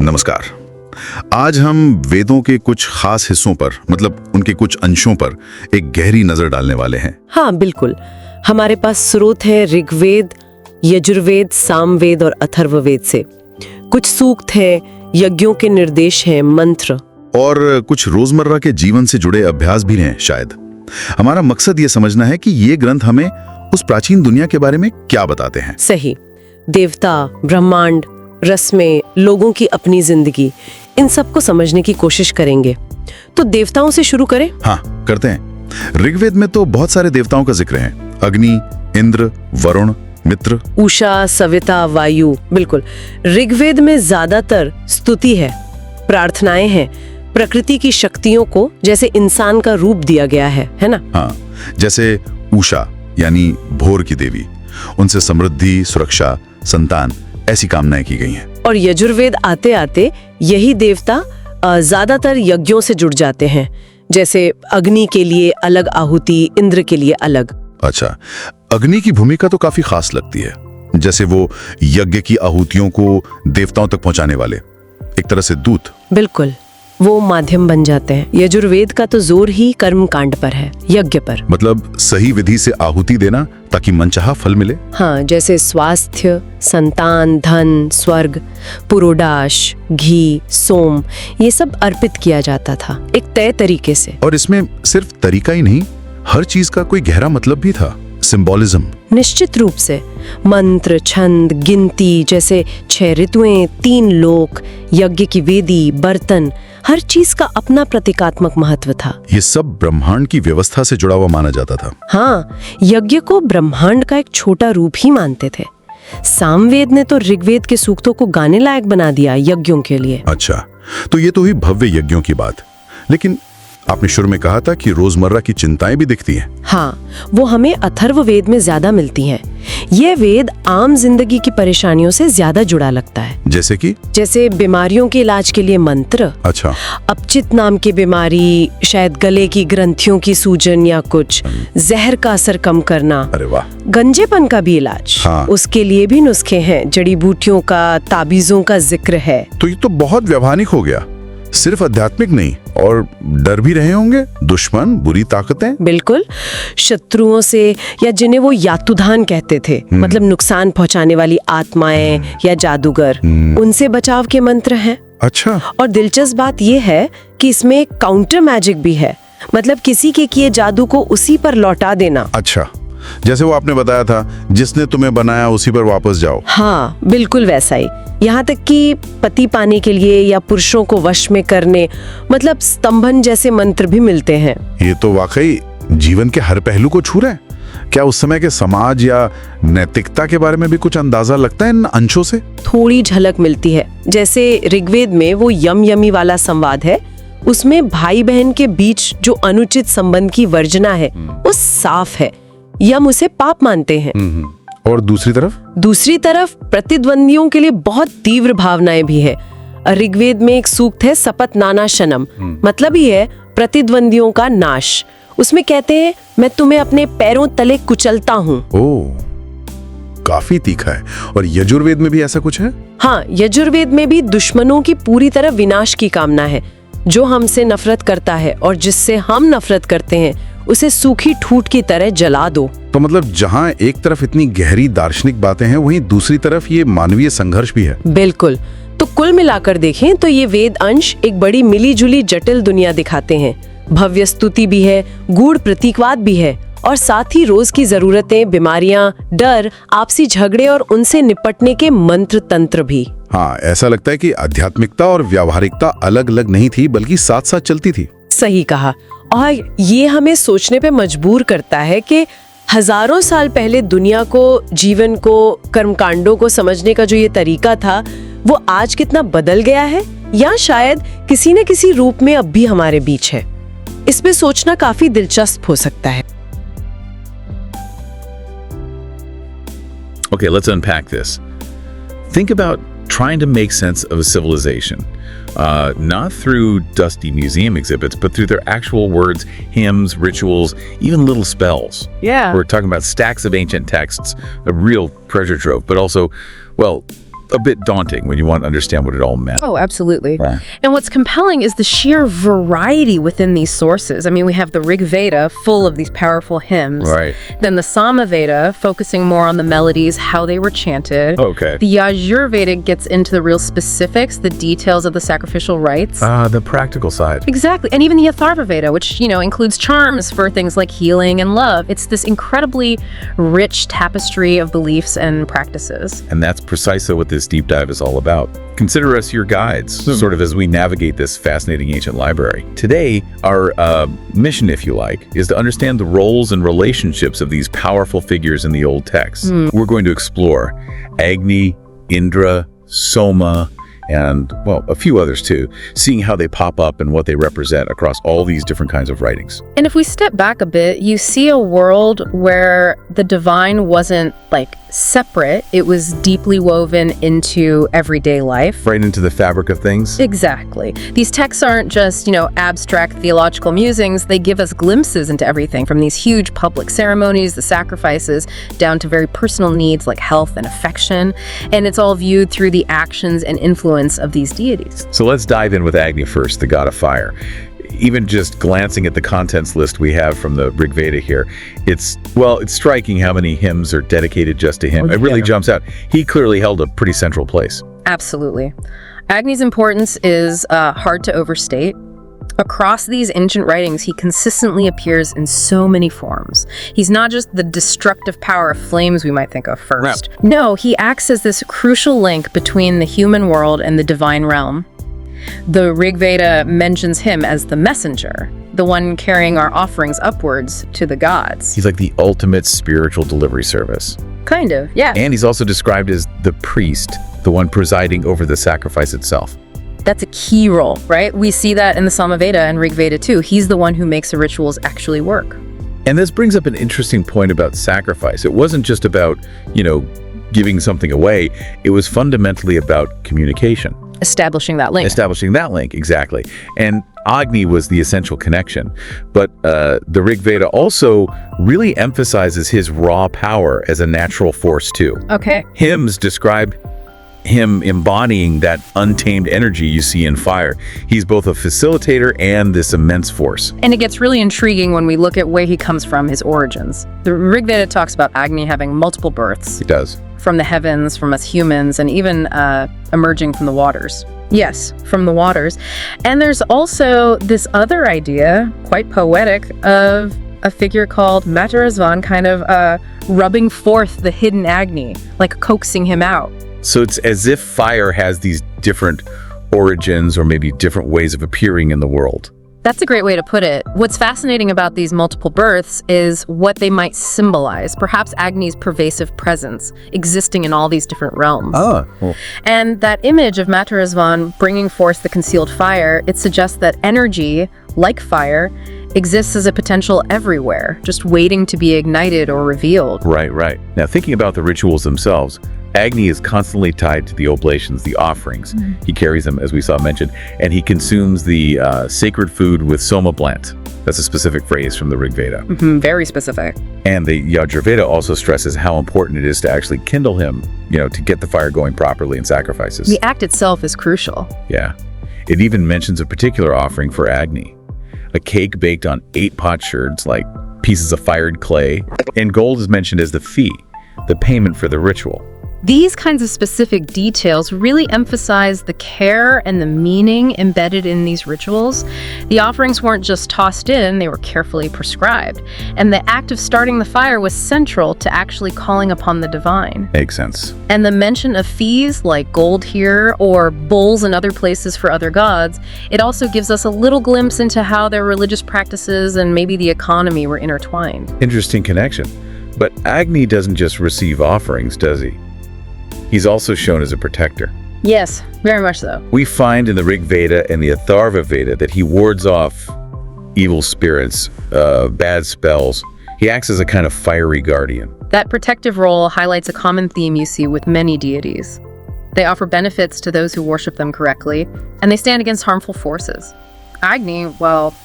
नमस्कार। आज हम वेदों के कुछ खास हिस्सों पर मतलब उनके कुछ अंशों पर एक गहरी नजर डालने वाले हैं। हाँ बिल्कुल। हमारे पास स्रोत है ऋग्वेद, यजुर्वेद, सामवेद और अथर्ववेद से। कुछ सूक्त हैं, यज्ञों के निर्देश हैं, मंत्र और कुछ रोजमर्रा के जीवन से जुड़े अभ्यास भी हैं शायद। हमारा मकसद ये समझना है कि ये ग्रंथ हमें उस प्राचीन दुनिया के बारे में क्या बताते हैं। सही। देवता, ब्रह्मांड, रस्में, लोगों की अपनी जिंदगी, इन सब को समझने की कोशिश करेंगे। तो देवताओं से शुरू करें? हाँ करते हैं। ऋग्वेद में तो बहुत सारे देवताओं का जिक्र है। अग्नि, इंद्र, वरुण, मित्र, उषा, सविता, वायु। बिल्कुल। ऋग्वेद में ज्यादातर स्तुति है, प्रार्थनाएं हैं, प्रकृति की शक्तियों को जैसे इंसान का रूप दिया गया है ना? हाँ, जैसे उषा यानी भोर की देवी, उनसे समृद्धि, सुरक्षा, संतान ऐसी कामनाएं की गई हैं। और यजुर्वेद आते आते यही देवता ज्यादातर यज्ञों से जुड़ जाते हैं, जैसे अग्नि के लिए अलग आहुति, इंद्र के लिए अलग। अच्छा, अग्नि की भूमिका तो काफी खास लगती है, जैसे वो यज्ञ की आहुतियों को देवताओं तक पहुंचाने वाले, एक तरह से दूत। बिल्कुल, वो माध्यम बन जाते हैं। यजुर्वेद का तो जोर ही कर्म कांड पर है, यज्ञ पर। मतलब सही विधि से आहुति देना ताकि मनचाहा फल मिले। हाँ, जैसे स्वास्थ्य, संतान, धन, स्वर्ग, पुरोडाश, घी, सोम, ये सब अर्पित किया जाता था एक तय तरीके से। और इसमें सिर्फ तरीका ही नहीं, हर चीज का कोई गहरा मतलब भी था, सिंबॉलिज्म। निश्चित रूप से। मंत्र, छंद, गिनती, जैसे 6 ऋतुएं, 3 लोक, यज्ञ की वेदी, बर्तन, हर चीज का अपना प्रतीकात्मक महत्व था। ये सब ब्रह्मांड की व्यवस्था से जुड़ा हुआ माना जाता था। हाँ, यज्ञ को ब्रह्मांड का एक छोटा रूप ही मानते थे। सामवेद ने तो ऋग्वेद के सूक्तों को गाने लायक बना दिया यज्ञों के लिए। अच्छा, तो ये तो हुई भव्य यज्ञों की बात। लेकिन आपने शुरू में कहा था कि रोजमर्रा की चिंताएं भी दिखती हैं। हाँ, वो हमें अथर्ववेद में ज्यादा मिलती हैं। ये वेद आम जिंदगी की परेशानियों से ज्यादा जुड़ा लगता है। जैसे बीमारियों के इलाज के लिए मंत्र। अच्छा। अपचित नाम की बीमारी, शायद गले की ग्रंथियों की सूजन या कुछ, जहर का असर कम करना। अरे वाह। गंजेपन का भी इलाज। हाँ। उसके लिए भी नुस्खे हैं, जड़ी बूटियों का, ताबीजों का जिक्र है। तो ये तो बहुत व्यवहारिक हो गया, सिर्फ आध्यात्मिक नहीं। और डर भी रहे होंगे, दुश्मन, बुरी ताकतें। बिल्कुल, शत्रुओं से, या जिन्हें वो यातुधान कहते थे, मतलब नुकसान पहुंचाने वाली आत्माएं या जादूगर, उनसे बचाव के मंत्र हैं। अच्छा। और दिलचस्प बात यह है कि इसमें काउंटर मैजिक भी है, मतलब किसी के किए जादू को उसी पर लौटा देना। अच्छा, जैसे वो आपने बताया था, जिसने तुम्हें बनाया उसी पर वापस जाओ। हाँ, बिल्कुल वैसा ही। यहाँ तक कि पति पाने के लिए या पुरुषों को वश में करने, मतलब स्तंभन जैसे मंत्र भी मिलते हैं। ये तो वाकई जीवन के हर पहलू को छू रहे हैं। क्या उस समय के समाज या नैतिकता के बारे में भी कुछ अंदाजा लगता है इन अंशों से? थोड़ी झलक मिलती है। जैसे ऋग्वेद में वो यम यमी वाला संवाद है, उसमें भाई बहन के बीच जो अनुचित संबंध की वर्जना है वो साफ है। यम उसे पाप मानते हैं। और दूसरी तरफ प्रतिद्वंदियों के लिए बहुत तीव्र भावनाएं भी है। ऋग्वेद में एक सूक्त है, सपत नानाशनम, मतलब ही है प्रतिद्वंदियों का नाश। उसमें कहते हैं, मैं तुम्हें अपने पैरों तले कुचलता हूँ। ओह, काफी तीखा है। और यजुर्वेद में भी ऐसा कुछ है? हाँ, यजुर्वेद में भी दुश्मनों की पूरी तरह विनाश की कामना है। जो हमसे नफरत करता है और जिससे हम नफरत करते हैं, उसे सूखी ठूठ की तरह जला दो। तो मतलब जहाँ एक तरफ इतनी गहरी दार्शनिक बातें हैं, वहीं दूसरी तरफ ये मानवीय संघर्ष भी है। बिल्कुल। तो कुल मिलाकर देखें तो ये वेद अंश एक बड़ी मिली जुली जटिल दुनिया दिखाते हैं। भव्य स्तुति भी है, गूढ़ प्रतीकवाद भी है, और साथ ही रोज की जरूरतें, बीमारियां, डर, आपसी झगड़े और उनसे निपटने के मंत्र तंत्र भी। हाँ, ऐसा लगता है कि आध्यात्मिकता और व्यावहारिकता अलग अलग नहीं थी, बल्कि साथ साथ चलती थी। सही कहा। और ये हमें सोचने पे मजबूर करता है कि हजारों साल पहले दुनिया को, जीवन को, कर्मकांडों को समझने का जो ये तरीका था, वो आज कितना बदल गया है, या शायद किसी न किसी रूप में अब भी हमारे बीच है। इस पे सोचना काफी दिलचस्प हो सकता है। Okay, let's unpack this. Think about trying to make sense of a civilization, not through dusty museum exhibits, but through their actual words, hymns, rituals, even little spells. Yeah. We're talking about stacks of ancient texts, a real treasure trove, but also, well, a bit daunting when you want to understand what it all meant. Oh, absolutely. Right. And what's compelling is the sheer variety within these sources. I mean, we have the Rig Veda, full of these powerful hymns. Right. Then the Sama Veda, focusing more on the melodies, how they were chanted. Okay. The Yajur Veda gets into the real specifics, the details of the sacrificial rites. The practical side. Exactly. And even the Atharva Veda, which, includes charms for things like healing and love. It's this incredibly rich tapestry of beliefs and practices. And that's precisely what this deep dive is all about. Consider us your guides, sort of as we navigate this fascinating ancient library. Today, our mission, if you like, is to understand the roles and relationships of these powerful figures in the old texts. We're going to explore Agni, Indra, Soma, and, well, a few others too, seeing how they pop up and what they represent across all these different kinds of writings. And if we step back a bit, you see a world where the divine wasn't separate. It was deeply woven into everyday life. Right into the fabric of things. Exactly. These texts aren't just, abstract theological musings. They give us glimpses into everything, from these huge public ceremonies, the sacrifices, down to very personal needs like health and affection. And it's all viewed through the actions and influence of these deities. So let's dive in with Agni first, the god of fire. Even just glancing at the contents list we have from the Rig Veda here, it's striking how many hymns are dedicated just to him. It really jumps out. He clearly held a pretty central place. Absolutely. Agni's importance is hard to overstate. Across these ancient writings, he consistently appears in so many forms. He's not just the destructive power of flames we might think of first. No, he acts as this crucial link between the human world and the divine realm. The Rig Veda mentions him as the messenger, the one carrying our offerings upwards to the gods. He's like the ultimate spiritual delivery service. Kind of, yeah. And he's also described as the priest, the one presiding over the sacrifice itself. That's a key role, right? We see that in the Sama Veda and Rig Veda too. He's the one who makes the rituals actually work. And this brings up an interesting point about sacrifice. It wasn't just about, giving something away. It was fundamentally about communication. Establishing that link, exactly. And Agni was the essential connection. But the Rig Veda also really emphasizes his raw power as a natural force too. Okay. Hymns describe him embodying that untamed energy you see in fire. He's both a facilitator and this immense force. And it gets really intriguing when we look at where he comes from, his origins. The Rig Veda talks about Agni having multiple births. It does. From the heavens, from us humans, and even emerging from the waters. Yes, from the waters. And there's also this other idea, quite poetic, of a figure called Matarasvan kind of rubbing forth the hidden Agni, like coaxing him out. So it's as if fire has these different origins or maybe different ways of appearing in the world. That's a great way to put it. What's fascinating about these multiple births is what they might symbolize. Perhaps Agni's pervasive presence, existing in all these different realms. Cool. And that image of Matarasvan bringing forth the concealed fire, it suggests that energy, like fire, exists as a potential everywhere, just waiting to be ignited or revealed. Right. Now, thinking about the rituals themselves, Agni is constantly tied to the oblations, the offerings. He carries them, as we saw mentioned, and he consumes the sacred food with soma plant. That's a specific phrase from the Rig Veda. Very specific. And the Yajur Veda also stresses how important it is to actually kindle him, to get the fire going properly in sacrifices. The act itself is crucial. Yeah. It even mentions a particular offering for Agni. A cake baked on 8 potsherds, like pieces of fired clay, and gold is mentioned as the fee, the payment for the ritual. These kinds of specific details really emphasize the care and the meaning embedded in these rituals. The offerings weren't just tossed in, they were carefully prescribed. And the act of starting the fire was central to actually calling upon the divine. Makes sense. And the mention of fees, like gold here, or bulls in other places for other gods, it also gives us a little glimpse into how their religious practices and maybe the economy were intertwined. Interesting connection. But Agni doesn't just receive offerings, does he? He's also shown as a protector. Yes, very much so. We find in the Rig Veda and the Atharva Veda that he wards off evil spirits, bad spells. He acts as a kind of fiery guardian. That protective role highlights a common theme you see with many deities. They offer benefits to those who worship them correctly, and they stand against harmful forces. Agni, well,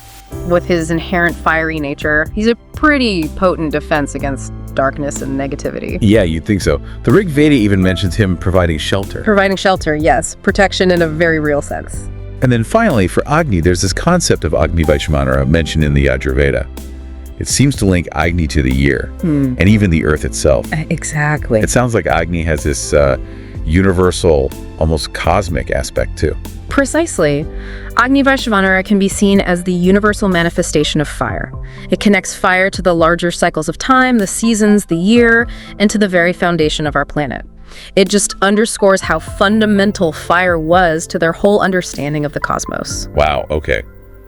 with his inherent fiery nature, he's a pretty potent defense against darkness and negativity. Yeah, you'd think so. The Rig Veda even mentions him providing shelter. Providing shelter, yes. Protection in a very real sense. And then finally, for Agni, there's this concept of Agni Vaishmanara mentioned in the Yajurveda. It seems to link Agni to the year, and even the earth itself. Exactly. It sounds like Agni has this universal, almost cosmic aspect too. Precisely. Agni Vaishvanara can be seen as the universal manifestation of fire. It connects fire to the larger cycles of time, the seasons, the year, and to the very foundation of our planet. It just underscores how fundamental fire was to their whole understanding of the cosmos. Wow, okay.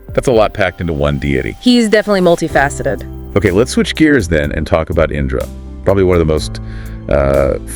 That's a lot packed into one deity. He's definitely multifaceted. Okay, let's switch gears then and talk about Indra. Probably one of the most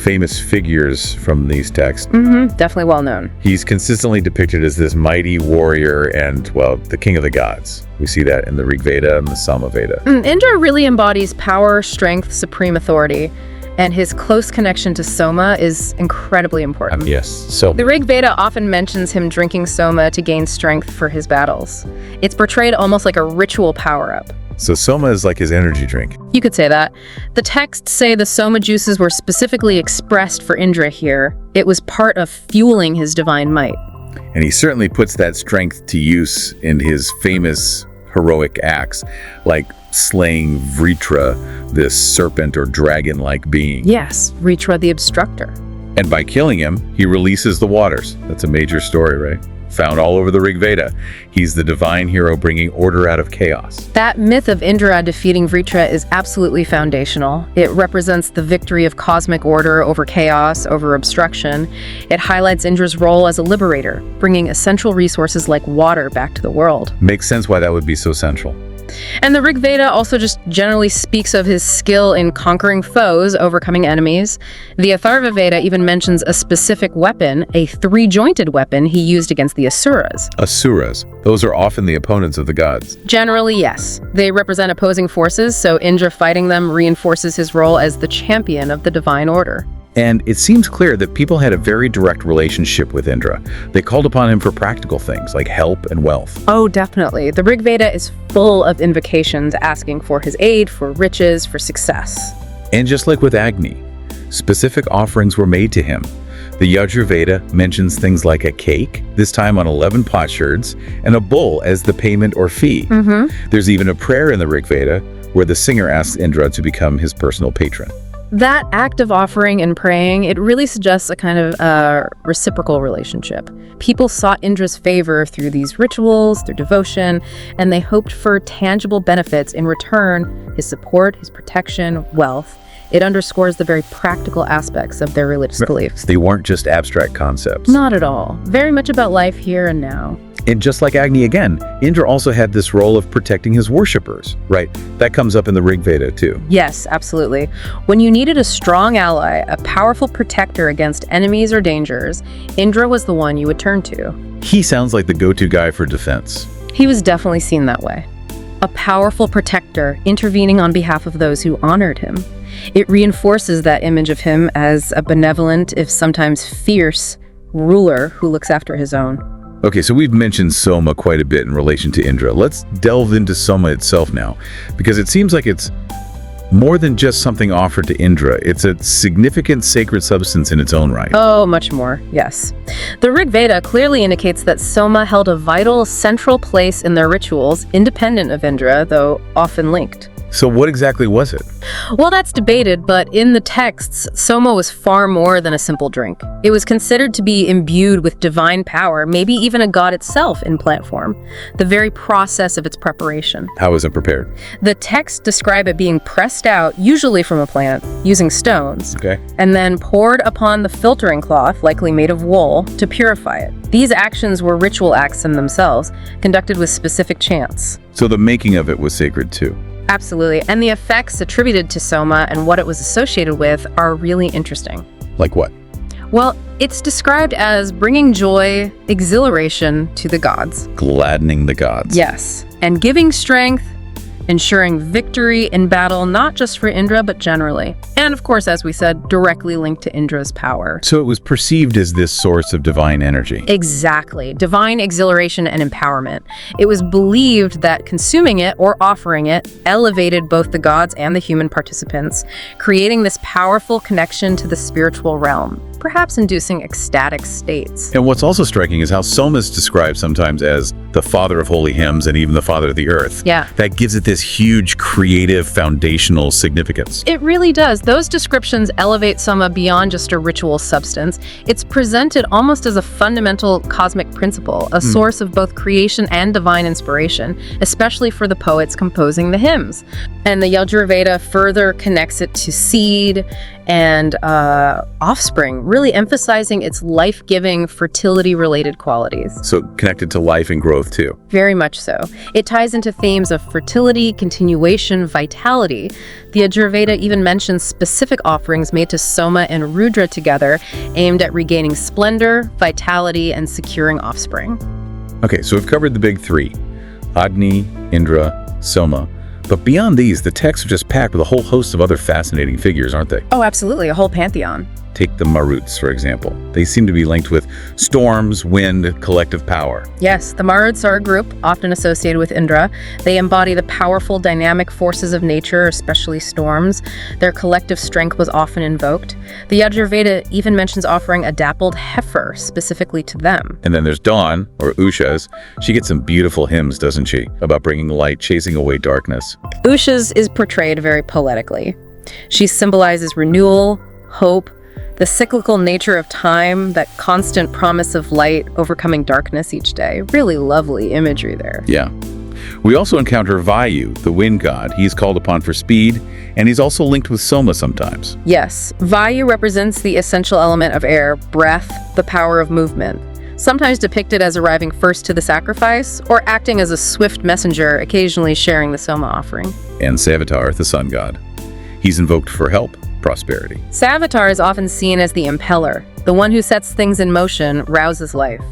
famous figures from these texts. Definitely well known. He's consistently depicted as this mighty warrior and, well, the king of the gods. We see that in the Rig Veda and the Sama Veda. Indra really embodies power, strength, supreme authority, and his close connection to Soma is incredibly important. Yes, so The Rig Veda often mentions him drinking Soma to gain strength for his battles. It's portrayed almost like a ritual power-up. So Soma is like his energy drink. You could say that. The texts say the Soma juices were specifically expressed for Indra here. It was part of fueling his divine might. And he certainly puts that strength to use in his famous heroic acts, like slaying Vritra, this serpent or dragon-like being. Yes, Vritra the Obstructor. And by killing him, he releases the waters. That's a major story, right? Found all over the Rig Veda. He's the divine hero bringing order out of chaos. That myth of Indra defeating Vritra is absolutely foundational. It represents the victory of cosmic order over chaos, over obstruction. It highlights Indra's role as a liberator, bringing essential resources like water back to the world. Makes sense why that would be so central. And the Rig Veda also just generally speaks of his skill in conquering foes, overcoming enemies. The Atharva Veda even mentions a specific weapon, a three-jointed weapon he used against the Asuras. Asuras, those are often the opponents of the gods. Generally, yes. They represent opposing forces, so Indra fighting them reinforces his role as the champion of the divine order. And it seems clear that people had a very direct relationship with Indra. They called upon him for practical things like help and wealth. Oh, definitely. The Rig Veda is full of invocations asking for his aid, for riches, for success. And just like with Agni, specific offerings were made to him. The Yajurveda mentions things like a cake, this time on 11 potsherds, and a bull as the payment or fee. There's even a prayer in the Rig Veda where the singer asks Indra to become his personal patron. That act of offering and praying, it really suggests a kind of reciprocal relationship. People sought Indra's favor through these rituals, through devotion, and they hoped for tangible benefits in return, his support, his protection, wealth. It underscores the very practical aspects of their religious beliefs. They weren't just abstract concepts. Not at all. Very much about life here and now. And just like Agni again, Indra also had this role of protecting his worshippers, right? That comes up in the Rig Veda too. Yes, absolutely. When you needed a strong ally, a powerful protector against enemies or dangers, Indra was the one you would turn to. He sounds like the go-to guy for defense. He was definitely seen that way. A powerful protector intervening on behalf of those who honored him. It reinforces that image of him as a benevolent, if sometimes fierce, ruler who looks after his own. Okay, so we've mentioned Soma quite a bit in relation to Indra. Let's delve into Soma itself now, because it seems like it's more than just something offered to Indra. It's a significant sacred substance in its own right. Oh, much more, yes. The Rig Veda clearly indicates that Soma held a vital, central place in their rituals, independent of Indra, though often linked. So what exactly was it? Well, that's debated, but in the texts, Soma was far more than a simple drink. It was considered to be imbued with divine power, maybe even a god itself in plant form, the very process of its preparation. How was it prepared? The texts describe it being pressed out, usually from a plant, using stones, and then poured upon the filtering cloth, likely made of wool, to purify it. These actions were ritual acts in themselves, conducted with specific chants. So the making of it was sacred too. Absolutely, and the effects attributed to Soma and what it was associated with are really interesting. Like what? Well, it's described as bringing joy, exhilaration to the gods. Gladdening the gods. Yes, and giving strength, ensuring victory in battle, not just for Indra, but generally. And of course, as we said, directly linked to Indra's power. So it was perceived as this source of divine energy. Exactly. Divine exhilaration and empowerment. It was believed that consuming it or offering it elevated both the gods and the human participants, creating this powerful connection to the spiritual realm, perhaps inducing ecstatic states. And what's also striking is how Soma is described sometimes as the father of holy hymns and even the father of the earth. Yeah. That gives it this huge creative foundational significance. It really does. Those descriptions elevate Soma beyond just a ritual substance. It's presented almost as a fundamental cosmic principle, a source of both creation and divine inspiration, especially for the poets composing the hymns. And the Yajurveda further connects it to seed and offspring, really emphasizing its life-giving, fertility-related qualities. So connected to life and growth too. Very much so. It ties into themes of fertility, continuation, vitality. The Yajurveda even mentions specific offerings made to Soma and Rudra together, aimed at regaining splendor, vitality, and securing offspring. Okay, so we've covered the big three: Agni, Indra, Soma. But beyond these, the texts are just packed with a whole host of other fascinating figures, aren't they? Oh, absolutely. A whole pantheon. Take the Maruts, for example. They seem to be linked with storms, wind, collective power. Yes, the Maruts are a group often associated with Indra. They embody the powerful dynamic forces of nature, especially storms. Their collective strength was often invoked. The Yajurveda even mentions offering a dappled heifer specifically to them. And then there's Dawn, or Usha's. She gets some beautiful hymns, doesn't she? About bringing light, chasing away darkness. Usha's is portrayed very poetically. She symbolizes renewal, hope, the cyclical nature of time, that constant promise of light overcoming darkness each day. Really lovely imagery there. Yeah. We also encounter Vayu, the wind god. He's called upon for speed, and he's also linked with Soma sometimes. Yes, Vayu represents the essential element of air, breath, the power of movement. Sometimes depicted as arriving first to the sacrifice, or acting as a swift messenger, occasionally sharing the Soma offering. And Savitar, the sun god. He's invoked for help, prosperity. Savitar is often seen as the impeller, the one who sets things in motion, rouses life.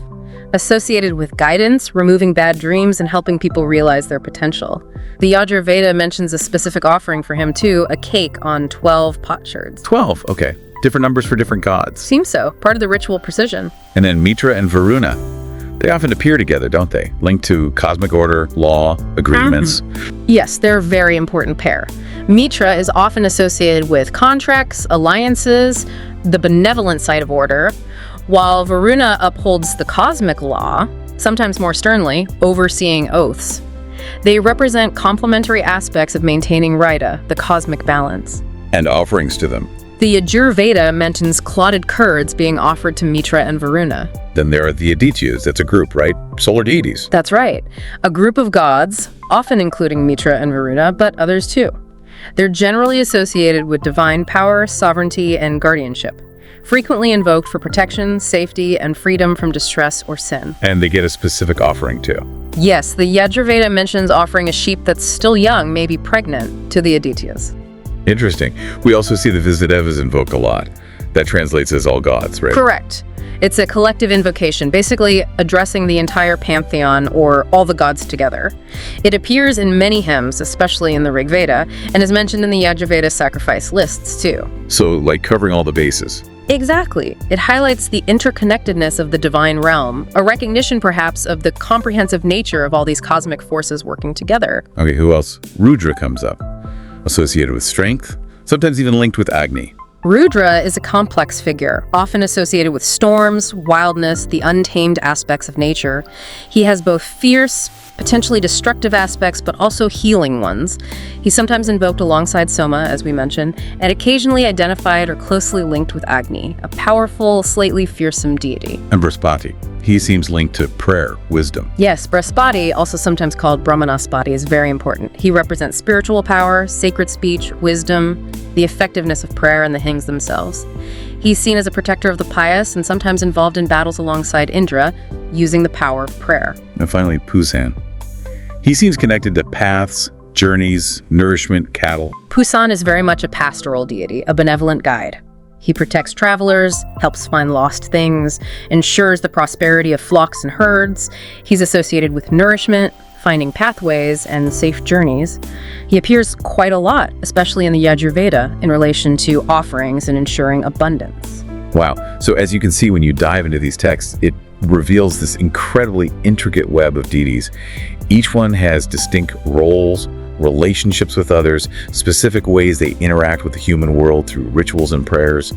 Associated with guidance, removing bad dreams, and helping people realize their potential. The Yajurveda mentions a specific offering for him too, a cake on 12 potsherds. 12, okay. Different numbers for different gods. Seems so, part of the ritual precision. And then Mitra and Varuna. They often appear together, don't they? Linked to cosmic order, law, agreements. Yes, they're a very important pair. Mitra is often associated with contracts, alliances, the benevolent side of order, while Varuna upholds the cosmic law, sometimes more sternly, overseeing oaths. They represent complementary aspects of maintaining Raita, the cosmic balance. And offerings to them. The Yajurveda mentions clotted curds being offered to Mitra and Varuna. Then there are the Adityas. That's a group, right? Solar deities. That's right. A group of gods, often including Mitra and Varuna, but others too. They're generally associated with divine power, sovereignty, and guardianship, frequently invoked for protection, safety, and freedom from distress or sin. And they get a specific offering too. Yes, the Yajurveda mentions offering a sheep that's still young, maybe pregnant, to the Adityas. Interesting. We also see the Visitevas invoked a lot. That translates as all gods, right? Correct. It's a collective invocation, basically addressing the entire pantheon or all the gods together. It appears in many hymns, especially in the Rig Veda, and is mentioned in the Yajurveda sacrifice lists too. So, like covering all the bases. Exactly. It highlights the interconnectedness of the divine realm, a recognition perhaps of the comprehensive nature of all these cosmic forces working together. Okay, who else? Rudra comes up. Associated with strength, sometimes even linked with Agni. Rudra is a complex figure, often associated with storms, wildness, the untamed aspects of nature. He has both fierce, potentially destructive aspects, but also healing ones. He's sometimes invoked alongside Soma, as we mentioned, and occasionally identified or closely linked with Agni, a powerful, slightly fearsome deity. And Brihaspati. He seems linked to prayer, wisdom. Yes, Brihaspati, also sometimes called Brahmanaspati, is very important. He represents spiritual power, sacred speech, wisdom, the effectiveness of prayer, and the hymns themselves. He's seen as a protector of the pious and sometimes involved in battles alongside Indra, using the power of prayer. And finally, Pusan. He seems connected to paths, journeys, nourishment, cattle. Pusan is very much a pastoral deity, a benevolent guide. He protects travelers, helps find lost things, ensures the prosperity of flocks and herds. He's associated with nourishment, finding pathways and safe journeys. He appears quite a lot, especially in the Yajurveda, in relation to offerings and ensuring abundance. Wow. So as you can see, when you dive into these texts, it reveals this incredibly intricate web of deities. Each one has distinct roles, relationships with others, specific ways they interact with the human world through rituals and prayers.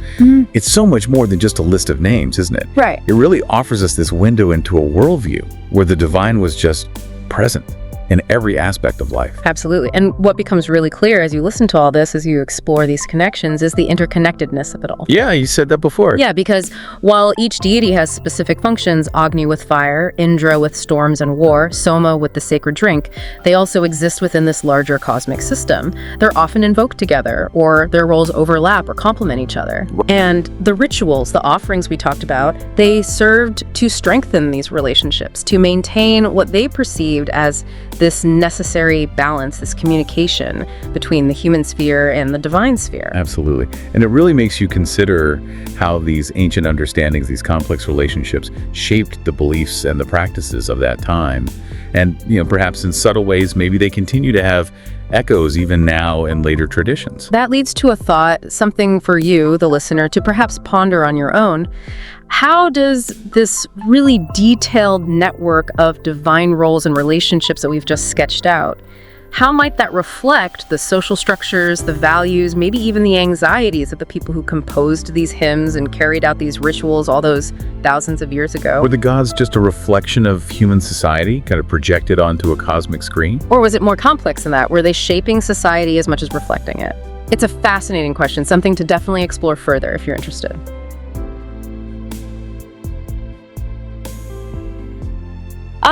It's so much more than just a list of names, isn't it? Right. It really offers us this window into a worldview where the divine was just present in every aspect of life. Absolutely. And what becomes really clear as you listen to all this, as you explore these connections, is the interconnectedness of it all. Yeah, you said that before. Yeah, because while each deity has specific functions, Agni with fire, Indra with storms and war, Soma with the sacred drink, they also exist within this larger cosmic system. They're often invoked together, or their roles overlap or complement each other. And the rituals, the offerings we talked about, they served to strengthen these relationships, to maintain what they perceived as this necessary balance, this communication between the human sphere and the divine sphere. Absolutely. And it really makes you consider how these ancient understandings, these complex relationships, shaped the beliefs and the practices of that time. And, perhaps in subtle ways, maybe they continue to have echoes even now in later traditions. That leads to a thought, something for you, the listener, to perhaps ponder on your own. How does this really detailed network of divine roles and relationships that we've just sketched out, how might that reflect the social structures, the values, maybe even the anxieties of the people who composed these hymns and carried out these rituals all those thousands of years ago? Were the gods just a reflection of human society, kind of projected onto a cosmic screen? Or was it more complex than that? Were they shaping society as much as reflecting it? It's a fascinating question, something to definitely explore further if you're interested.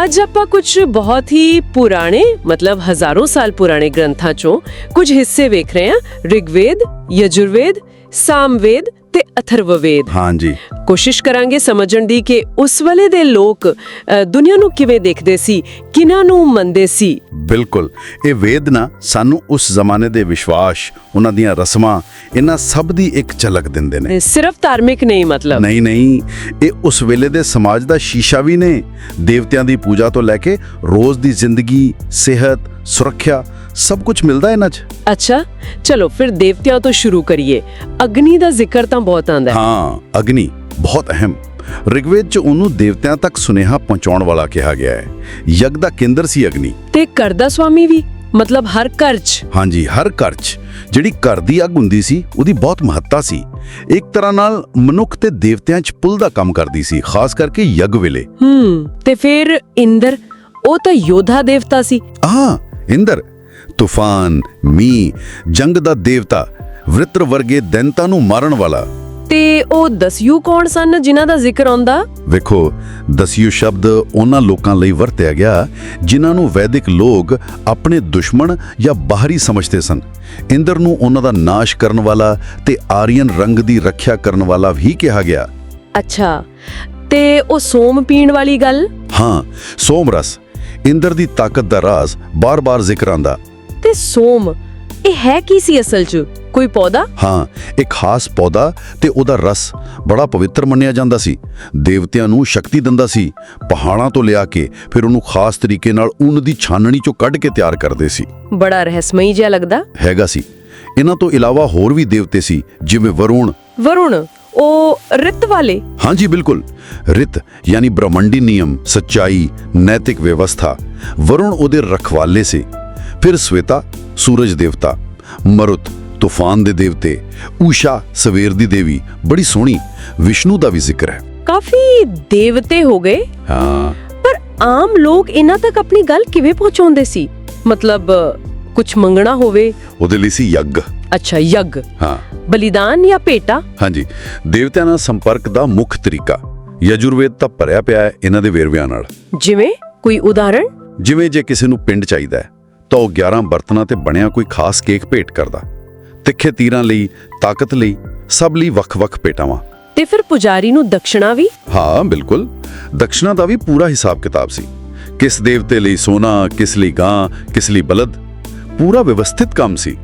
ਅੱਜ ਆਪਾਂ ਕੁਝ ਬਹੁਤ ਹੀ ਪੁਰਾਣੇ ਮਤਲਬ ਹਜ਼ਾਰਾਂ ਸਾਲ ਪੁਰਾਣੇ ਗ੍ਰੰਥਾਂ ਚੋਂ ਕੁਝ ਹਿੱਸੇ ਵੇਖ ਰਹੇ ਹਾਂ। ਰਿਗਵੇਦ, ਯਜੁਰਵੇਦ, ਸਾਮਵੇਦ ਤੇ ਅਥਰਵਵੇਦ। ਹਾਂਜੀ। ਕੋਸ਼ਿਸ਼ ਕਰਾਂਗੇ ਸਮਝਣ ਦੀ ਕਿ ਉਸ ਵੇਲੇ ਦੇ ਲੋਕ ਦੁਨੀਆ ਨੂੰ ਕਿਵੇਂ ਦੇਖਦੇ ਸੀ, ਕਿਹਨਾਂ ਨੂੰ ਮੰਨਦੇ ਸੀ। ਬਿਲਕੁਲ। ਇਹ ਵੇਦ ਨਾ ਸਾਨੂੰ ਉਸ ਜ਼ਮਾਨੇ ਦੇ ਵਿਸ਼ਵਾਸ, ਉਹਨਾਂ ਦੀਆਂ ਰਸਮਾਂ, ਇਹਨਾਂ ਸਭ ਦੀ ਇੱਕ ਝਲਕ ਦਿੰਦੇ ਨੇ। ਸਿਰਫ ਧਾਰਮਿਕ ਨਹੀਂ ਮਤਲਬ। ਨਹੀਂ, ਇਹ ਉਸ ਵੇਲੇ ਦੇ ਸਮਾਜ ਦਾ ਸ਼ੀਸ਼ਾ ਵੀ ਨੇ। ਦੇਵਤਿਆਂ ਦੀ ਪੂਜਾ ਤੋਂ ਲੈ ਕੇ ਰੋਜ਼ ਦੀ ਜ਼ਿੰਦਗੀ, ਸਿਹਤ, ਸੁਰੱਖਿਆ, ਸਭ ਕੁਝ ਮਿਲਦਾ ਇਹਨਾਂ 'ਚ। ਅੱਛਾ, ਚਲੋ ਫਿਰ ਦੇਵਤਿਆਂ ਤੋਂ ਸ਼ੁਰੂ ਕਰੀਏ। ਅਗਨੀ ਦਾ ਜ਼ਿਕਰ ਤਾਂ ਬਹੁਤ ਆਉਂਦਾ ਹੈ। ਹਾਂ, ਅਗਨੀ ਬਹੁਤ ਅਹਿਮ। ਰਿਗਵੇਦ 'ਚ ਉਹਨੂੰ ਦੇਵਤਿਆਂ ਤੱਕ ਸੁਨੇਹਾ ਪਹੁੰਚਾਉਣ ਵਾਲਾ ਕਿਹਾ ਗਿਆ ਹੈ। ਯੱਗ ਦਾ ਕੇਂਦਰ ਸੀ ਅਗਨੀ। ਤੇ ਘਰ ਦਾ ਸਵਾਮੀ ਵੀ, ਮਤਲਬ ਹਰ ਘਰ 'ਚ। ਹਾਂਜੀ, ਹਰ ਘਰ 'ਚ ਜਿਹੜੀ ਘਰ ਦੀ ਅੱਗ ਹੁੰਦੀ ਸੀ ਉਹਦੀ ਬਹੁਤ ਮਹੱਤਤਾ ਸੀ। ਇੱਕ ਤਰ੍ਹਾਂ ਨਾਲ ਮਨੁੱਖ ਤੇ ਦੇਵਤਿਆਂ 'ਚ ਪੁਲ ਦਾ ਕੰਮ ਕਰਦੀ ਸੀ, ਖਾਸ ਕਰਕੇ ਯੱਗ ਵੇਲੇ। ਤੇ ਫਿਰ ਇੰਦਰ, ਉਹ ਤਾਂ ਯੋਧਾ ਦੇਵਤਾ ਸੀ। ਹਾਂ, ਇੰਦਰ ਤੂਫਾਨ, ਮੀਂਹ, ਜੰਗ ਦਾ ਦੇਵਤਾ, ਵ੍ਰਿਤਰ ਵਰਗੇ ਦੈਂਤਾਂ ਨੂੰ ਮਾਰਨ ਵਾਲਾ। ਤੇ ਉਹ ਦਸਯੂ ਕੌਣ ਸਨ ਜਿਨ੍ਹਾਂ ਦਾ ਜ਼ਿਕਰ ਆਉਂਦਾ? ਵੇਖੋ, ਦਸਯੂ ਸ਼ਬਦ ਉਹਨਾਂ ਲੋਕਾਂ ਲਈ ਵਰਤਿਆ ਗਿਆ ਜਿਨ੍ਹਾਂ ਨੂੰ ਵੈਦਿਕ ਲੋਕ ਆਪਣੇ ਦੁਸ਼ਮਣ ਜਾਂ ਬਾਹਰੀ ਸਮਝਦੇ ਸਨ। ਇੰਦਰ ਨੂੰ ਉਹਨਾਂ ਦਾ ਨਾਸ਼ ਕਰਨ ਵਾਲਾ ਤੇ ਆਰੀਅਨ ਰੰਗ ਦੀ ਰੱਖਿਆ ਕਰਨ ਵਾਲਾ ਵੀ ਕਿਹਾ ਗਿਆ। ਅੱਛਾ, ਤੇ ਉਹ ਸੋਮ ਪੀਣ ਵਾਲੀ ਗੱਲ? ਹਾਂ, ਸੋਮ ਰਸ, ਇੰਦਰ ਦੀ ਤਾਕਤ ਦਾ ਰਾਜ਼ ਬਾਰ-ਬਾਰ ਜ਼ਿਕਰ ਆਂਦਾ। ਤੇ ਸੋਮ, ਇਹ ਹੈ ਕੀ ਸੀ ਅਸਲ 'ਚ? ਕੋਈ ਪੌਦਾ? ਹਾਂ, ਇੱਕ ਖਾਸ ਪੌਦਾ ਤੇ ਉਹਦਾ ਰਸ ਬੜਾ ਪਵਿੱਤਰ ਮੰਨਿਆ ਜਾਂਦਾ ਸੀ। ਦੇਵਤਿਆਂ ਨੂੰ ਸ਼ਕਤੀ ਦਿੰਦਾ ਸੀ। ਪਹਾੜਾਂ ਤੋਂ ਲਿਆ ਕੇ ਫਿਰ ਉਹਨੂੰ ਖਾਸ ਤਰੀਕੇ ਨਾਲ ਉੱਨ ਦੀ ਛਾਨਣੀ ਚੋਂ ਕੱਢ ਕੇ ਤਿਆਰ ਕਰਦੇ ਸੀ। ਬੜਾ ਰਹੱਸਮਈ ਜਿਹਾ ਲੱਗਦਾ ਹੈਗਾ ਸੀ। ਇਹਨਾਂ ਤੋਂ ਇਲਾਵਾ ਹੋਰ ਵੀ ਦੇਵਤੇ ਸੀ, ਜਿਵੇਂ ਵਰੁਣ। ਉਹ ਰਿਤ ਵਾਲੇ? ਹਾਂਜੀ, ਬਿਲਕੁਲ। ਰਿਤ ਯਾਨੀ ਬ੍ਰਹਮੰਡੀ ਨਿਯਮ, ਸੱਚਾਈ, ਨੈਤਿਕ ਵਿਵਸਥਾ। ਵਰੁਣ ਉਹਦੇ ਰਖਵਾਲੇ ਸੀ। ਫਿਰ ਸਵੇਤਾ, ਸੂਰਜ ਦੇਵਤਾ। ਮਰੁਤ, ਤੂਫਾਨ ਦੇ ਦੇਵਤੇ। ਊਸ਼ਾ, ਸਵੇਰ ਦੀ ਦੇਵੀ, ਬੜੀ ਸੋਹਣੀ। ਵਿਸ਼ਨੂੰ ਦਾ ਵੀ ਜ਼ਿਕਰ ਹੈ। ਕਾਫੀ ਦੇਵਤੇ ਹੋ ਗਏ। ਹਾਂ, ਪਰ ਆਮ ਲੋਕ ਇਹਨਾਂ ਤੱਕ ਆਪਣੀ ਗੱਲ ਕਿਵੇਂ ਪਹੁੰਚਾਉਂਦੇ ਸੀ? ਮਤਲਬ ਕੁਝ ਮੰਗਣਾ ਹੋਵੇ? ਉਹਦੇ ਲਈ ਸੀ ਯੱਗ। ਅੱਛਾ, ਯੱਗ। ਹਾਂ, ਬਲੀਦਾਨ ਜਾਂ ਭੇਟਾ? ਹਾਂਜੀ, ਦੇਵਤਿਆਂ ਨਾਲ ਸੰਪਰਕ ਦਾ ਮੁੱਖ ਤਰੀਕਾ। ਯਜੁਰਵੇਦ ਤਾਂ ਭਰਿਆ ਪਿਆ ਹੈ ਇਹਨਾਂ ਦੇ ਵੇਰਵਿਆਂ ਨਾਲ। ਜਿਵੇਂ ਕੋਈ ਉਦਾਹਰਣ? ਜਿਵੇਂ ਜੇ ਕਿਸੇ ਨੂੰ ਪਿੰਡ ਚਾਹੀਦਾ ਹੈ ਤਾਂ ਉਹ 11 ਬਰਤਨਾਂ ਤੇ ਬਣਿਆ ਕੋਈ ਖਾਸ ਕੇਕ ਭੇਟ ਕਰਦਾ। ਤਿੱਖੇ ਤੀਰਾਂ ਲਈ, ਤਾਕਤ ਲਈ, ਸਭ ਲਈ ਵੱਖ-ਵੱਖ ਭੇਟਾਵਾਂ। ਤੇ ਫਿਰ ਪੁਜਾਰੀ ਨੂੰ ਦਕਸ਼ਣਾ ਵੀ? ਹਾਂ, ਬਿਲਕੁਲ। ਦਕਸ਼ਣਾ ਦਾ ਵੀ ਪੂਰਾ ਹਿਸਾਬ ਕਿਤਾਬ ਸੀ। ਕਿਸ ਦੇਵਤੇ ਲਈ ਸੋਨਾ, ਕਿਸ ਲਈ ਗਾਂ, ਕਿਸ ਲਈ ਬਲਦ। ਪੂਰਾ ਵਿਵਸਥਿਤ ਕੰਮ ਸੀ।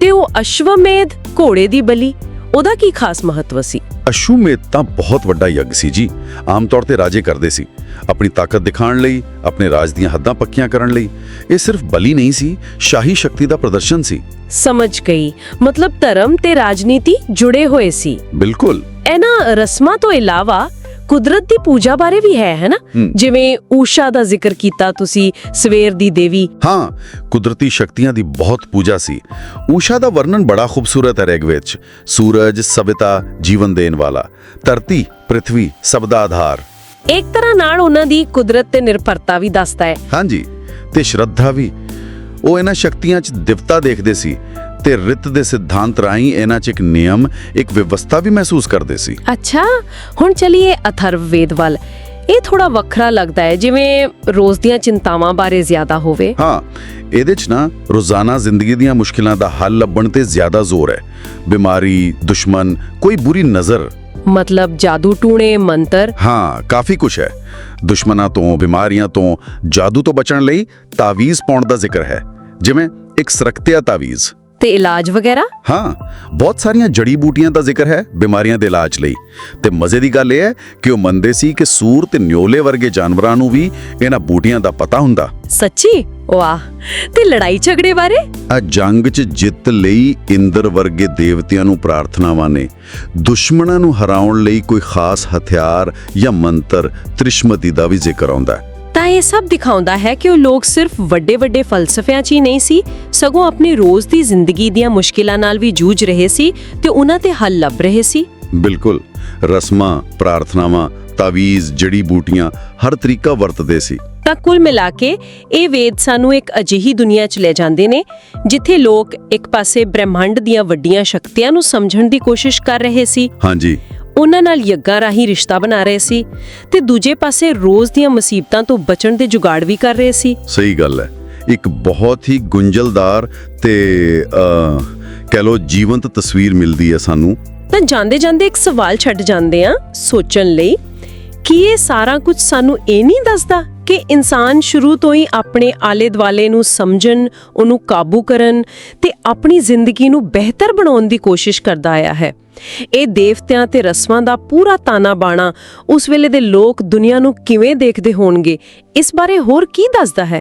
ਤੇ ਉਹ ਅਸ਼ਵਮੇਧ, ਘੋੜੇ ਦੀ ਬਲੀ, ਉਹਦਾ ਕੀ ਖਾਸ ਮਹੱਤਵ ਸੀ? ਅਸ਼ੂਮੇਧ ਤਾਂ ਬਹੁਤ ਵੱਡਾ ਯੱਗ ਸੀ ਜੀ। ਆਮ ਤੌਰ ਤੇ ਰਾਜੇ ਕਰਦੇ ਸੀ, ਆਪਣੀ ਤਾਕਤ ਦਿਖਾਉਣ ਲਈ, ਆਪਣੇ ਰਾਜ ਦੀਆਂ ਹੱਦਾਂ ਪੱਕੀਆਂ ਕਰਨ ਲਈ। ਇਹ ਸਿਰਫ ਬਲੀ ਨਹੀਂ ਸੀ, ਸ਼ਾਹੀ ਸ਼ਕਤੀ ਦਾ ਪ੍ਰਦਰਸ਼ਨ ਸੀ। ਸਮਝ ਗਈ, ਮਤਲਬ ਧਰਮ ਤੇ ਰਾਜਨੀਤੀ ਜੁੜੇ ਹੋਏ ਸੀ। ਬਿਲਕੁਲ। ਇਹਨਾਂ ਰਸਮਾਂ ਤੋਂ ਇਲਾਵਾ ਕੁਦਰਤ ਦੀ ਪੂਜਾ ਬਾਰੇ ਵੀ ਹੈ ਨਾ? ਜਿਵੇਂ ਊਸ਼ਾ ਦਾ ਜ਼ਿਕਰ ਕੀਤਾ ਤੁਸੀਂ, ਸਵੇਰ ਦੀ ਦੇਵੀ। ਹਾਂ, ਕੁਦਰਤੀ ਸ਼ਕਤੀਆਂ ਦੀ ਬਹੁਤ ਪੂਜਾ ਸੀ। ਊਸ਼ਾ ਦਾ ਵਰਣਨ ਬੜਾ ਖੂਬਸੂਰਤ ਹੈ ਰਿਗਵੇਦ 'ਚ। ਸੂਰਜ ਸਵਿਤਾ, ਜੀਵਨ ਦੇਣ ਵਾਲਾ, ਧਰਤੀ ਪ੍ਰਿਥਵੀ ਸਭ ਦਾ ਆਧਾਰ। ਇੱਕ ਤਰ੍ਹਾਂ ਨਾਲ ਉਹਨਾਂ ਦੀ ਕੁਦਰਤ ਤੇ ਨਿਰਭਰਤਾ ਵੀ ਦੱਸਦਾ ਹੈ। ਹਾਂਜੀ, ਤੇ ਸ਼ਰਧਾ ਵੀ। ਉਹ ਇਹਨਾਂ ਸ਼ਕਤੀਆਂ 'ਚ ਦਿਵਤਾ ਦੇਖਦੇ ਸੀ ਤੇ ਰਿਤ ਦੇ ਸਿਧਾਂਤ ਰਾਹੀਂ ਇਹਨਾਂ 'ਚ ਇੱਕ ਨਿਯਮ, ਇੱਕ ਵਿਵਸਥਾ ਵੀ ਮਹਿਸੂਸ ਕਰਦੇ ਸੀ। ਅੱਛਾ, ਹੁਣ ਚਲੀਏ ਅਥਰਵ ਵੇਦ ਵੱਲ। ਇਹ ਥੋੜਾ ਵੱਖਰਾ ਲੱਗਦਾ ਹੈ, ਜਿਵੇਂ ਰੋਜ਼ ਦੀਆਂ ਚਿੰਤਾਵਾਂ ਬਾਰੇ ਜ਼ਿਆਦਾ ਹੋਵੇ। ਹਾਂ, ਇਹਦੇ 'ਚ ਨਾ ਰੋਜ਼ਾਨਾ ਜ਼ਿੰਦਗੀ ਦੀਆਂ ਮੁਸ਼ਕਿਲਾਂ ਦਾ ਹੱਲ ਲੱਭਣ ਤੇ ਜ਼ਿਆਦਾ ਜ਼ੋਰ ਹੈ। ਬਿਮਾਰੀ, ਦੁਸ਼ਮਣ, ਕੋਈ ਬੁਰੀ ਨਜ਼ਰ। ਮਤਲਬ ਜਾਦੂ ਟੂਣੇ, ਮੰਤਰ। ਹਾਂ, ਕਾਫੀ ਕੁਝ ਹੈ। ਦੁਸ਼ਮਣਾਂ ਤੋਂ, ਬਿਮਾਰੀਆਂ ਤੋਂ, ਜਾਦੂ ਤੋਂ ਬਚਣ ਲਈ ਤਾਵੀਜ਼ ਪਾਉਣ ਦਾ ਜ਼ਿਕਰ ਹੈ, ਜਿਵੇਂ ਇੱਕ ਸਰਕਤਿਆ ਤਾਵੀਜ਼। ਤੇ ਇਲਾਜ ਵਗੈਰਾ? ਹਾਂ, ਬਹੁਤ ਸਾਰੀਆਂ ਜੜੀ ਬੂਟੀਆਂ ਦਾ ਜ਼ਿਕਰ ਹੈ ਬਿਮਾਰੀਆਂ ਦੇ ਇਲਾਜ ਲਈ। ਤੇ ਮਜ਼ੇ ਦੀ ਗੱਲ ਇਹ ਹੈ ਕਿ ਉਹ ਮੰਨਦੇ ਸੀ ਕਿ ਸੂਰ ਤੇ ਨਿਓਲੇ ਵਰਗੇ ਜਾਨਵਰਾਂ ਨੂੰ ਵੀ ਇਹਨਾਂ ਬੂਟੀਆਂ ਦਾ ਪਤਾ ਹੁੰਦਾ। ਸੱਚੀ? ਵਾਹ। ਤੇ ਲੜਾਈ ਝਗੜੇ ਬਾਰੇ? ਆ ਜੰਗ 'ਚ ਜਿੱਤ ਲਈ ਇੰਦਰ ਵਰਗੇ ਦੇਵਤਿਆਂ ਨੂੰ ਪ੍ਰਾਰਥਨਾਵਾਂ ਨੇ। ਦੁਸ਼ਮਣਾਂ ਨੂੰ ਹਰਾਉਣ ਲਈ ਕੋਈ ਖਾਸ ਹਥਿਆਰ ਜਾਂ ਮੰਤਰ, ਤ੍ਰਿਸ਼ਮਤੀ ਦਾ ਵੀ ਜ਼ਿਕਰ ਆਉਂਦਾ ਹੈ। ਤਾਂ ਇਹ ਸਭ ਦਿਖਾਉਂਦਾ ਹੈ ਕਿ ਉਹ ਲੋਕ ਸਿਰਫ ਵੱਡੇ-ਵੱਡੇ ਫਲਸਫਿਆਂ 'ਚ ਹੀ ਨਹੀਂ ਸੀ, ਸਗੋਂ ਆਪਣੀ ਰੋਜ਼ ਦੀ ਜ਼ਿੰਦਗੀ ਦੀਆਂ ਮੁਸ਼ਕਿਲਾਂ ਨਾਲ ਵੀ ਜੂਝ ਰਹੇ ਸੀ ਤੇ ਉਹਨਾਂ ਤੇ ਹੱਲ ਲੱਭ ਰਹੇ ਸੀ। ਬਿਲਕੁਲ। ਰਸਮਾਂ, ਪ੍ਰਾਰਥਨਾਵਾਂ, ਤਾਵੀਜ਼, ਜੜੀ ਬੂਟੀਆਂ, ਹਰ ਤਰੀਕਾ ਵਰਤਦੇ ਸੀ। ਤਾਂ ਕੁੱਲ ਮਿਲਾ ਕੇ ਇਹ ਵੇਦ ਸਾਨੂੰ ਇੱਕ ਅਜਿਹੀ ਦੁਨੀਆ 'ਚ ਲੈ ਜਾਂਦੇ ਨੇ ਜਿੱਥੇ ਲੋਕ ਇੱਕ ਪਾਸੇ ਬ੍ਰਹਿਮੰਡ ਦੀਆਂ ਵੱਡੀਆਂ ਸ਼ਕਤੀਆਂ ਨੂੰ ਸਮਝਣ ਦੀ ਕੋਸ਼ਿਸ਼ ਕਰ ਰਹੇ ਸੀ। ਹਾਂਜੀ। ਉਹਨਾਂ ਨਾਲ ਯੱਗਾਂ ਰਾਹੀਂ ਰਿਸ਼ਤਾ ਬਣਾ ਰਹੇ ਸੀ ਤੇ ਦੂਜੇ ਪਾਸੇ ਰੋਜ਼ ਦੀਆਂ ਮੁਸੀਬਤਾਂ ਤੋਂ ਬਚਣ ਦੇ ਜੁਗਾੜ ਵੀ ਕਰ ਰਹੇ ਸੀ। ਸਹੀ ਗੱਲ ਹੈ। ਇੱਕ ਬਹੁਤ ਹੀ ਗੁੰਝਲਦਾਰ ਤੇ ਕਹਿ ਲੋ ਜੀਵੰਤ ਤਸਵੀਰ ਮਿਲਦੀ ਹੈ ਸਾਨੂੰ। ਤਾਂ ਜਾਂਦੇ-ਜਾਂਦੇ ਇੱਕ ਸਵਾਲ ਛੱਡ ਜਾਂਦੇ ਆ ਸੋਚਣ ਲਈ, ਕਿ ਇਹ ਸਾਰਾ ਕੁਝ ਸਾਨੂੰ ਇਹ ਨਹੀਂ ਦੱਸਦਾ ਕਿ ਇਨਸਾਨ ਸ਼ੁਰੂ ਤੋਂ ਹੀ ਆਪਣੇ ਆਲੇ-ਦੁਆਲੇ ਨੂੰ ਸਮਝਣ, ਉਹਨੂੰ ਕਾਬੂ ਕਰਨ ਤੇ ਆਪਣੀ ਜ਼ਿੰਦਗੀ ਨੂੰ ਬਿਹਤਰ ਬਣਾਉਣ ਦੀ ਕੋਸ਼ਿਸ਼ ਕਰਦਾ ਆਇਆ ਹੈ। ਇਹ ਦੇਵਤਿਆਂ ਤੇ ਰਸਮਾਂ ਦਾ ਪੂਰਾ ਤਾਣਾ ਬਾਣਾ ਉਸ ਵੇਲੇ ਦੇ ਲੋਕ ਦੁਨੀਆ ਨੂੰ ਕਿਵੇਂ ਦੇਖਦੇ ਹੋਣਗੇ, ਇਸ ਬਾਰੇ ਹੋਰ ਕੀ ਦੱਸਦਾ ਹੈ?